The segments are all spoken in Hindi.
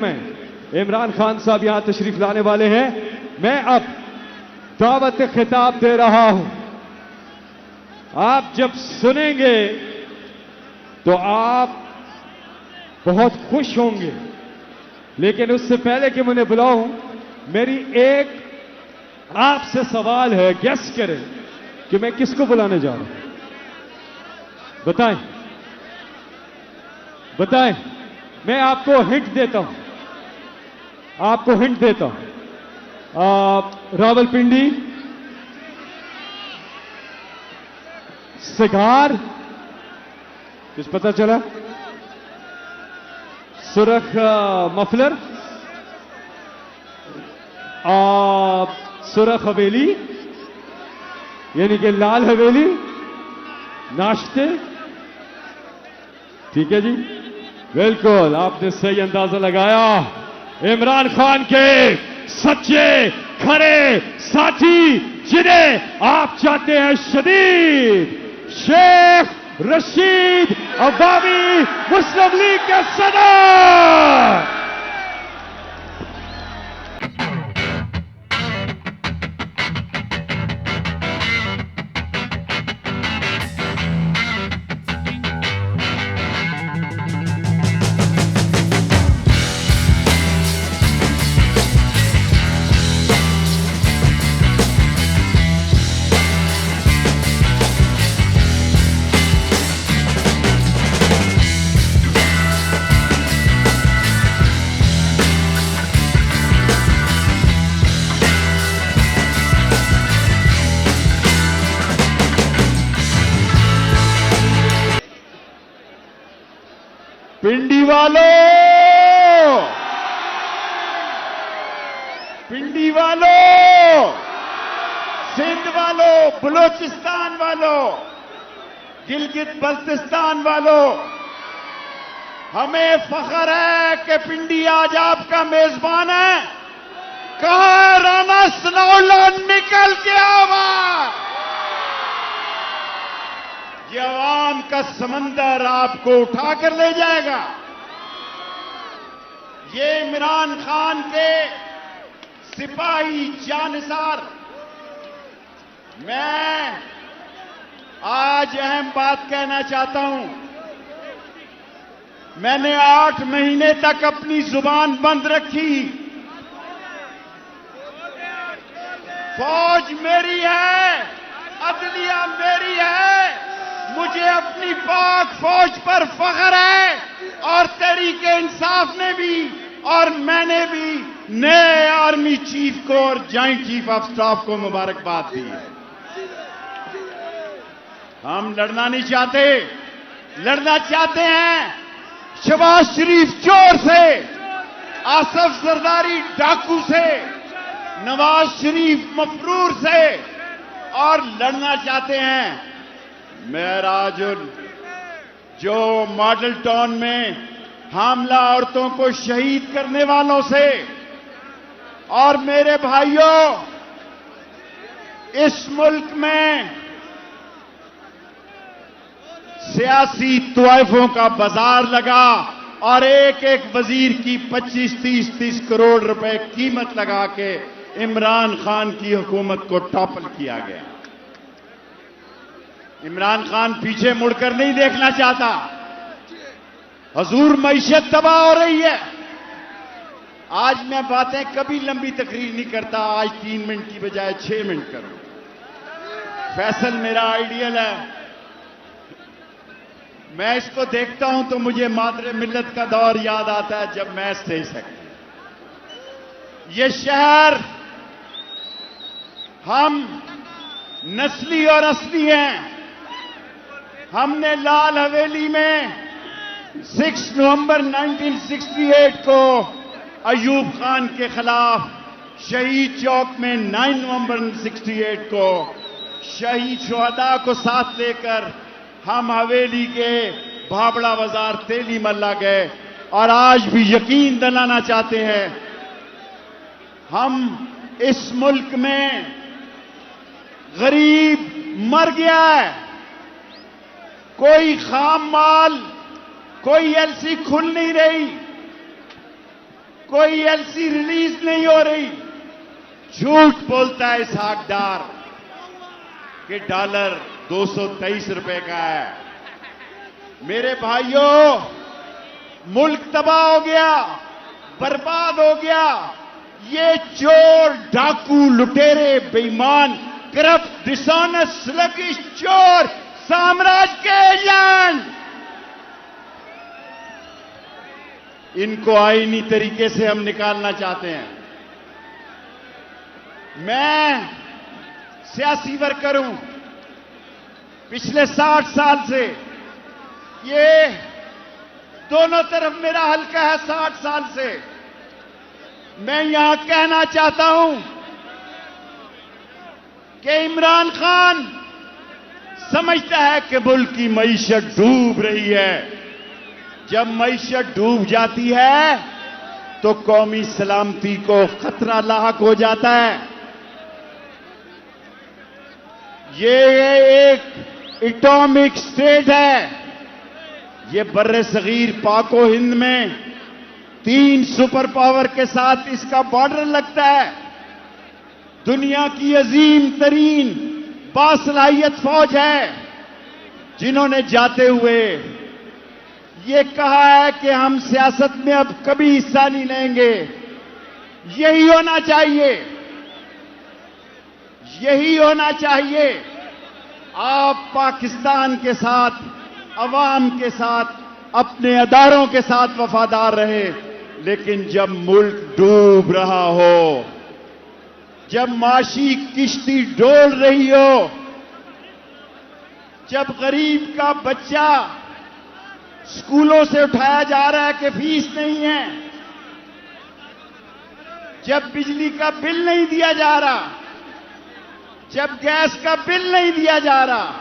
में इमरान खान साहब यहां तशरीफ लाने वाले हैं। मैं अब दावत खिताब दे रहा हूं। आप जब सुनेंगे तो आप बहुत खुश होंगे, लेकिन उससे पहले कि मुझे बुलाऊं, मेरी एक आपसे सवाल है। गेस करें कि मैं किसको बुलाने जा रहा हूं। बताएं बताएं। मैं आपको हिंट देता हूं, आपको हिंट देता हूं। रावलपिंडी, सिगार, कुछ पता चला? सुरख मफलर, सुरख हवेली यानी कि लाल हवेली, नाश्ते। ठीक है जी, बिल्कुल आपने सही अंदाजा लगाया। इमरान खान के सच्चे खरे साथी जिन्हें आप चाहते हैं शदीद, शेख रशीद अवामी मुस्लिम लीग के सदर। पिंडी वालों, पिंडी वालों, सिंध वालों, बलूचिस्तान वालों, गिलगित बल्तिस्तान वालों, हमें फख्र है कि पिंडी आज आपका मेजबान है। कहां राना सनाउल्लाह, निकल के आवा। ये अवाम का समंदर आपको उठाकर ले जाएगा। ये इमरान खान के सिपाही जानिसार। मैं आज अहम बात कहना चाहता हूं। मैंने 8 महीने तक अपनी जुबान बंद रखी। फौज मेरी है, अदलिया मेरी है, मुझे अपनी पाक फौज पर फख्र है। और तहरीके इंसाफ ने भी और मैंने भी नए आर्मी चीफ को और जॉइंट चीफ ऑफ स्टाफ को मुबारकबाद दी है। हम लड़ना नहीं चाहते, लड़ना चाहते हैं शहबाज शरीफ चोर से, आसफ जरदारी डाकू से, नवाज शरीफ मफरूर से, और लड़ना चाहते हैं महराजुल जो मॉडल टाउन में हामला औरतों को शहीद करने वालों से। और मेरे भाइयों, इस मुल्क में सियासी तवाइफों का बाजार लगा और एक एक वजीर की 25-30 करोड़ रुपए कीमत लगा के इमरान खान की हुकूमत को टॉपल किया गया। इमरान खान पीछे मुड़कर नहीं देखना चाहता। हजूर मईशत तबाह हो रही है। आज मैं बातें कभी लंबी तकरीर नहीं करता, आज 3 मिनट की बजाय 6 मिनट करूं। फैसल मेरा आइडियल है। मैं इसको देखता हूं तो मुझे मादरे मिल्लत का दौर याद आता है, जब मैच थे सकते। ये शहर हम नस्ली और असली हैं। हमने लाल हवेली में 6 नवंबर 1968 को अयूब खान के खिलाफ, शहीद चौक में 9 नवंबर 68 को शहीद शुहदा को साथ लेकर हम हवेली के भाबड़ा बाजार तेली मल्ला गए। और आज भी यकीन दिलाना चाहते हैं, हम इस मुल्क में गरीब मर गया है। कोई खाम माल, कोई एलसी खुल नहीं रही। कोई एलसी रिलीज नहीं हो रही। झूठ बोलता है इस हकदार कि डॉलर 223 रुपए का है। मेरे भाइयों, मुल्क तबाह हो गया, बर्बाद हो गया। ये चोर, डाकू, लुटेरे, बेईमान, करप्ट, डिसऑनेस्ट, स्लगिश चोर साम्राज्य के एजेंट, इनको आईनी तरीके से हम निकालना चाहते हैं। मैं सियासी वर्कर हूं, पिछले 60 साल से। ये दोनों तरफ मेरा हल्का है 60 साल से। मैं यहां कहना चाहता हूं कि इमरान खान समझता है कि मुल्क की मईशत डूब रही है। जब मईशत डूब जाती है तो कौमी सलामती को खतरा लाहक हो जाता है। ये एक एटॉमिक स्टेट है। ये बर्रे सगीर पाको हिंद में 3 सुपर पावर के साथ इसका बॉर्डर लगता है। दुनिया की अजीम तरीन बासलाहियत फौज है, जिन्होंने जाते हुए ये कहा है कि हम सियासत में अब कभी हिस्सा नहीं लेंगे। यही होना चाहिए, यही होना चाहिए। आप पाकिस्तान के साथ, अवाम के साथ, अपने अदारों के साथ वफादार रहे, लेकिन जब मुल्क डूब रहा हो, जब माशी किश्ती डोल रही हो, जब गरीब का बच्चा स्कूलों से उठाया जा रहा है कि फीस नहीं है, जब बिजली का बिल नहीं दिया जा रहा, जब गैस का बिल नहीं दिया जा रहा,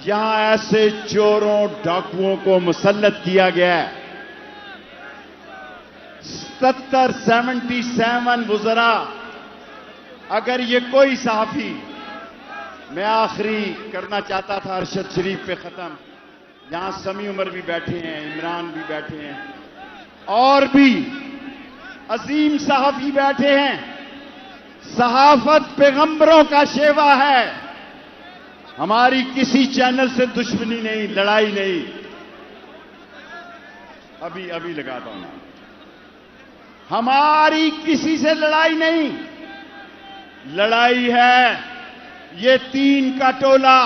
यहां ऐसे चोरों, डाकुओं को मुसल्लत किया गया है। 77 वुज़रा, अगर ये कोई सहाफी, मैं आखिरी करना चाहता था अरशद शरीफ पे खत्म। यहां समी उमर भी बैठे हैं, इमरान भी बैठे हैं, और भी अजीम सहाफी बैठे हैं। सहाफत पैगंबरों का शेवा है। हमारी किसी चैनल से दुश्मनी नहीं, लड़ाई नहीं। अभी लगाता हूं। हमारी किसी से लड़ाई नहीं, लड़ाई है ये 3 का टोला,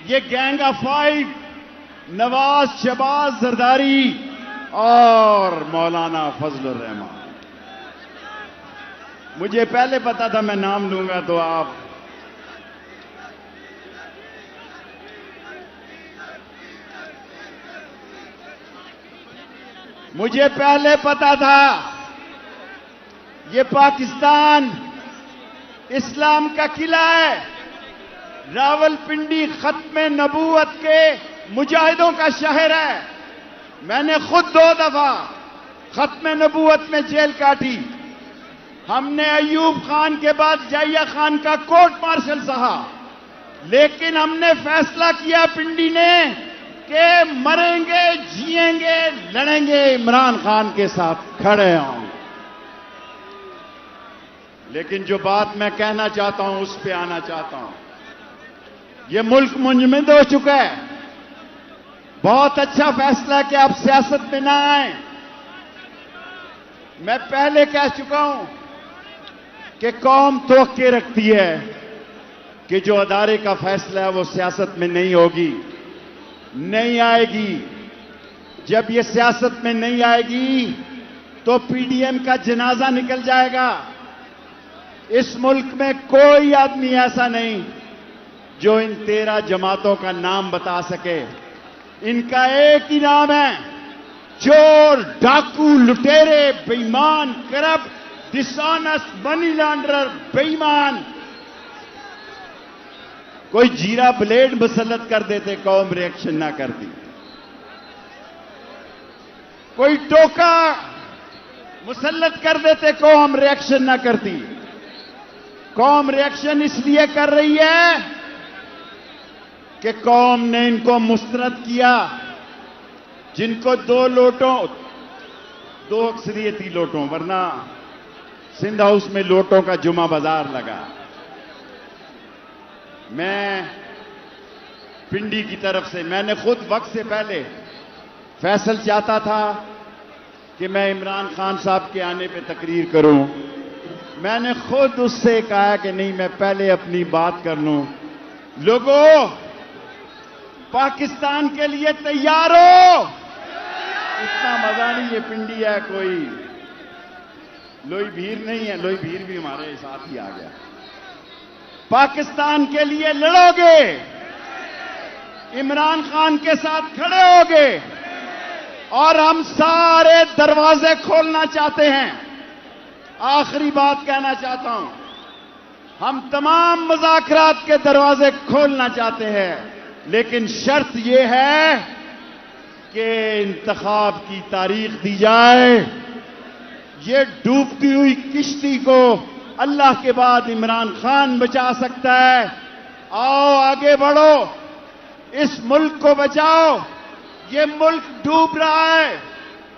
ये गैंग ऑफ 5, नवाज, शहबाज, जरदारी और मौलाना फजलुर रहमान। मुझे पहले पता था मैं नाम लूंगा तो आप मुझे पहले पता था ये पाकिस्तान इस्लाम का किला है। रावलपिंडी खत्म नबूवत के मुजाहिदों का शहर है। मैंने खुद 2 दफा खत्म नबूवत में जेल काटी। हमने अयूब खान के बाद जाहिया खान का कोर्ट मार्शल सहा, लेकिन हमने फैसला किया पिंडी ने कि मरेंगे, जिएंगे, लड़ेंगे, इमरान खान के साथ खड़े होंगे। लेकिन जो बात मैं कहना चाहता हूं उस पे आना चाहता हूं। यह मुल्क मुंजमद हो चुका है। बहुत अच्छा फैसला कि आप सियासत में ना आए। मैं पहले कह चुका हूं कि कौम तवक्के रखती है कि जो अदारे का फैसला है वो सियासत में नहीं होगी, नहीं आएगी। जब ये सियासत में नहीं आएगी तो पीडीएम का जनाजा निकल जाएगा। इस मुल्क में कोई आदमी ऐसा नहीं जो इन 13 जमातों का नाम बता सके। इनका एक ही नाम है, चोर, डाकू, लुटेरे, बेईमान, करप्ट, डिसऑनेस्ट, मनी लॉन्ड्रर, बेईमान। कोई जीरा ब्लेड मुसल्लत कर देते, कौम रिएक्शन ना करती। कोई टोका मुसल्लत कर देते, कौम रिएक्शन ना करती। कौम रिएक्शन इसलिए कर रही है कि कौम ने इनको मुस्तरद किया। जिनको 2 अक्सरियती लोटों, वरना सिंध हाउस में लोटों का जुमा बाजार लगा। मैं पिंडी की तरफ से, मैंने खुद वक्त से पहले, फैसल चाहता था कि मैं इमरान खान साहब के आने पे तकरीर करूं। मैंने खुद उससे कहा कि नहीं, मैं पहले अपनी बात कर लूं। लोगों, पाकिस्तान के लिए तैयार हो? इतना मजा नहीं, ये पिंडी है, कोई लोई भीर नहीं है। लोई भीर भी हमारे साथ ही आ गया। पाकिस्तान के लिए लड़ोगे? इमरान खान के साथ खड़े होगे? और हम सारे दरवाजे खोलना चाहते हैं। आखिरी बात कहना चाहता हूं, हम तमाम मुज़ाकरात के दरवाजे खोलना चाहते हैं, लेकिन शर्त यह है कि इंतखाब की तारीख दी जाए। ये डूबती हुई किश्ती को अल्लाह के बाद इमरान खान बचा सकता है। आओ आगे बढ़ो, इस मुल्क को बचाओ। ये मुल्क डूब रहा है।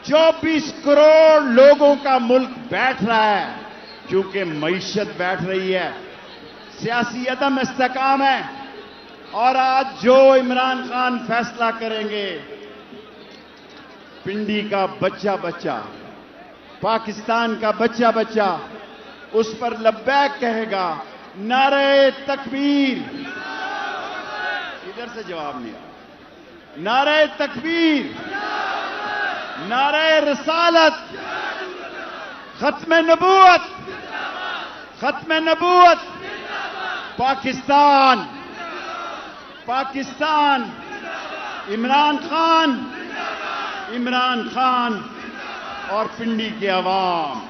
24 करोड़ लोगों का मुल्क बैठ रहा है, क्योंकि मईशत बैठ रही है, सियासी अदम इस्तेकाम है। और आज जो इमरान खान फैसला करेंगे, पिंडी का बच्चा बच्चा, पाकिस्तान का बच्चा बच्चा उस पर लब्बैक कहेगा। नारे तकबीर, इधर से जवाब नहीं आया। नारे तकबीर, नारे रिसालत, खत्म नबूवत, खत्म नबूवत। पाकिस्तान, पाकिस्तान, इमरान खान, इमरान खान और पिंडी के अवाम।